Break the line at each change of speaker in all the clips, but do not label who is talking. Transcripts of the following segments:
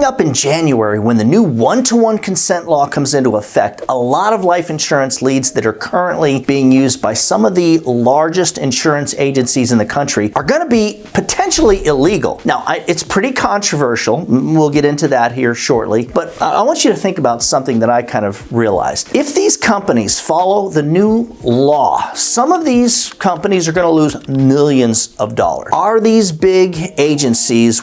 Coming up in January, when the new one-to-one consent law comes into effect, a lot of life insurance leads that are currently being used by some of the largest insurance agencies in the country are going to be potentially illegal. Now, it's pretty controversial. We'll get into that here shortly, but I want you to think about something that I kind of realized. If these companies follow the new law, some of these companies are going to lose millions of dollars. Are these big agencies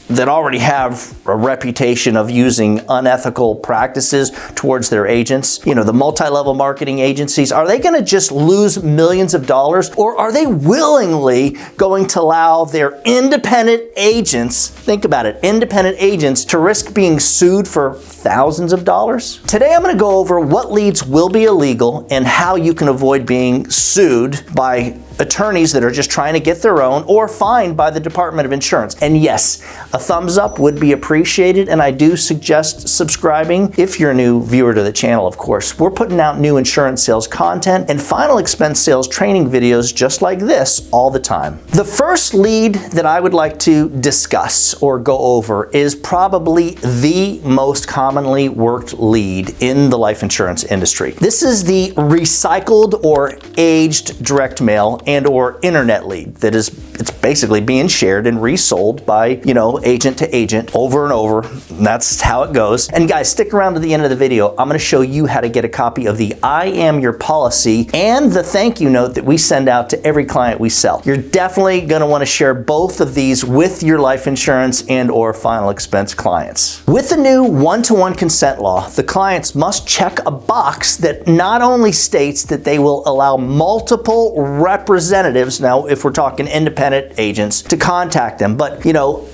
that already have a reputation of using unethical practices towards their agents, the multi-level marketing agencies, are they going to just lose millions of dollars, or are they willingly going to allow their independent agents, think about it, independent agents, to risk being sued for thousands of dollars? Today I'm going to go over what leads will be illegal and how you can avoid being sued by attorneys that are just trying to get their own or fined by the Department of Insurance. And yes, a thumbs up would be appreciated, and I do suggest subscribing if you're a new viewer to the channel, of course. We're putting out new insurance sales content and final expense sales training videos just like this all the time. The first lead that I would like to discuss or go over is probably the most commonly worked lead in the life insurance industry. This is the recycled or aged direct mail and or internet lead that it's basically being shared and resold by, agent to agent over and over. And that's how it goes. And guys, stick around to the end of the video. I'm going to show you how to get a copy of the I Am Your Policy and the thank you note that we send out to every client we sell. You're definitely going to want to share both of these with your life insurance and or final expense clients. With the new one-to-one consent law, the clients must check a box that not only states that they will allow multiple representatives, now if we're talking independent agents, to contact them, but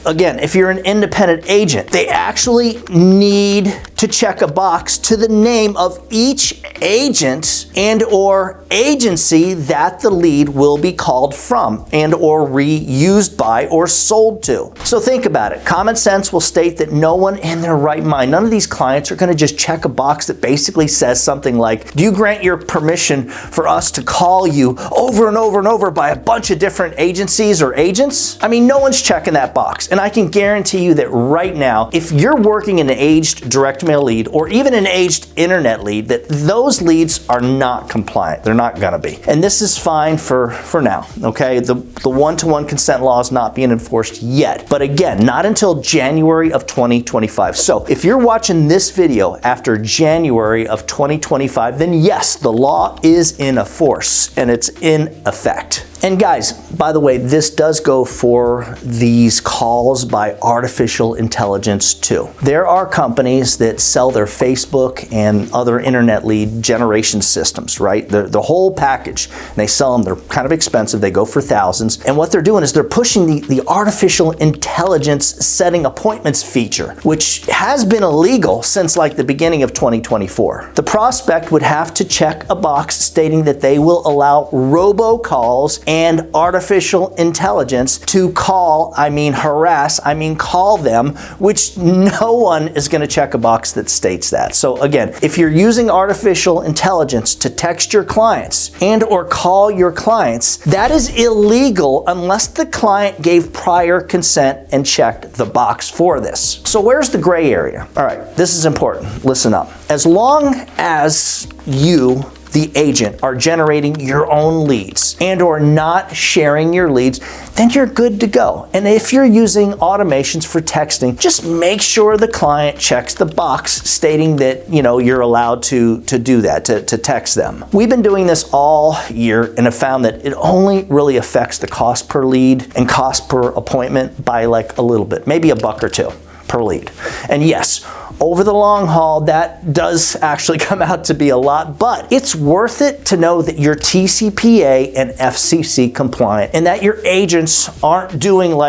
again, if you're an independent agent, they actually need to check a box to the name of each agent and or agency that the lead will be called from and or reused by or sold to. So think about it. Common sense will state that no one in their right mind, none of these clients are going to just check a box that basically says something like, do you grant your permission for us to call you over and over and over by a bunch of different agencies or agents? I mean, no one's checking that box. And I can guarantee you that right now, if you're working in an aged direct mail lead or even an aged internet lead, that those leads are not compliant. They're not going to be. And this is fine for now, okay? The one-to-one consent law is not being enforced yet. But again, not until January of 2025. So if you're watching this video after January of 2025, then yes, the law is in force and it's in effect. And guys, by the way, this does go for these calls by artificial intelligence too. There are companies that sell their Facebook and other internet lead generation systems, right? The whole package. And they sell them, they're kind of expensive, they go for thousands. And what they're doing is they're pushing the artificial intelligence setting appointments feature, which has been illegal since like the beginning of 2024. The prospect would have to check a box stating that they will allow robocalls and artificial intelligence to call, harass, call them, which no one is going to check a box that states that. So again, if you're using artificial intelligence to text your clients and or call your clients, that is illegal unless the client gave prior consent and checked the box for this. So where's the gray area? All right, this is important. Listen up. As long as you, the agent, are generating your own leads and or not sharing your leads, then you're good to go. And if you're using automations for texting, just make sure the client checks the box stating that you're allowed to do that, to text them. We've been doing this all year and have found that it only really affects the cost per lead and cost per appointment by like a little bit, maybe $1 or $2 per lead. And yes, over the long haul, that does actually come out to be a lot, but it's worth it to know that you're TCPA and FCC compliant and that your agents aren't doing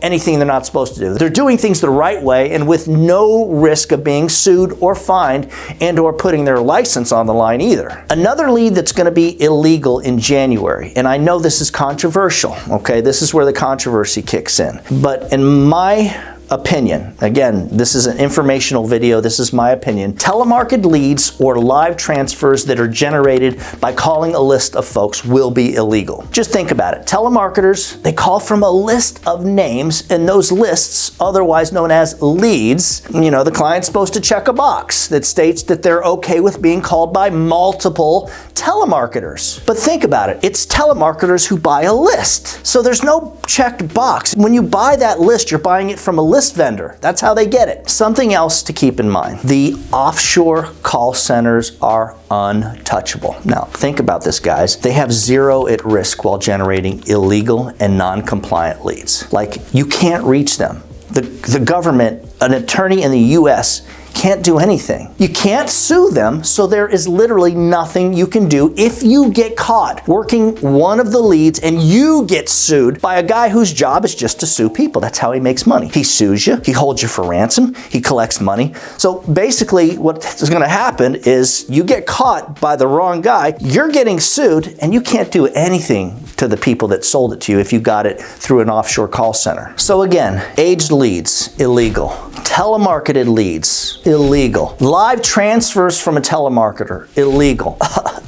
anything they're not supposed to do. They're doing things the right way and with no risk of being sued or fined and or putting their license on the line either. Another lead that's going to be illegal in January, and I know this is controversial, okay? This is where the controversy kicks in. But in my opinion, again, this is an informational video, this is my opinion, telemarketed leads or live transfers that are generated by calling a list of folks will be illegal. Just think about it. Telemarketers, they call from a list of names, and those lists, otherwise known as leads, the client's supposed to check a box that states that they're okay with being called by multiple telemarketers. But think about it. It's telemarketers who buy a list. So there's no checked box. When you buy that list, you're buying it from a list vendor. That's how they get it. Something else to keep in mind. The offshore call centers are untouchable. Now, think about this, guys. They have zero at risk while generating illegal and non-compliant leads. Like, you can't reach them. The government, an attorney in the US, can't do anything. You can't sue them, so there is literally nothing you can do if you get caught working one of the leads and you get sued by a guy whose job is just to sue people. That's how he makes money. He sues you, he holds you for ransom, he collects money. So basically what is going to happen is you get caught by the wrong guy, you're getting sued, and you can't do anything to the people that sold it to you if you got it through an offshore call center. So again, aged leads, illegal. Telemarketed leads, illegal. Live transfers from a telemarketer, illegal.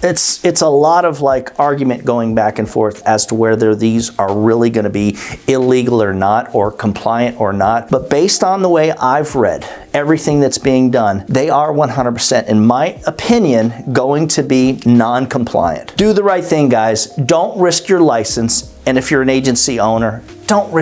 It's a lot of argument going back and forth as to whether these are really going to be illegal or not, or compliant or not. But based on the way I've read everything that's being done, they are 100%, in my opinion, going to be non-compliant. Do the right thing, guys. Don't risk your license. And if you're an agency owner, don't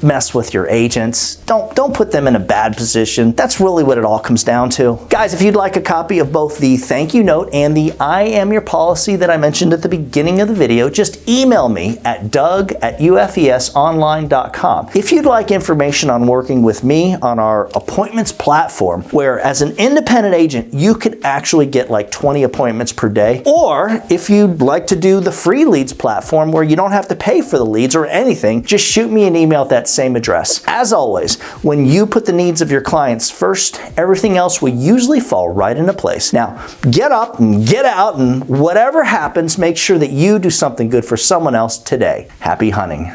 mess with your agents. Don't put them in a bad position. That's really what it all comes down to. Guys, if you'd like a copy of both the thank you note and the I am your policy that I mentioned at the beginning of the video, just email me at doug@ufesonline.com. If you'd like information on working with me on our appointments platform, where as an independent agent, you could actually get 20 appointments per day, or if you'd like to do the free leads platform where you don't have to pay for the leads or anything, just shoot me an email at that same address. As always, when you put the needs of your clients first, everything else will usually fall right into place. Now, get up and get out, and whatever happens, make sure that you do something good for someone else today. Happy hunting.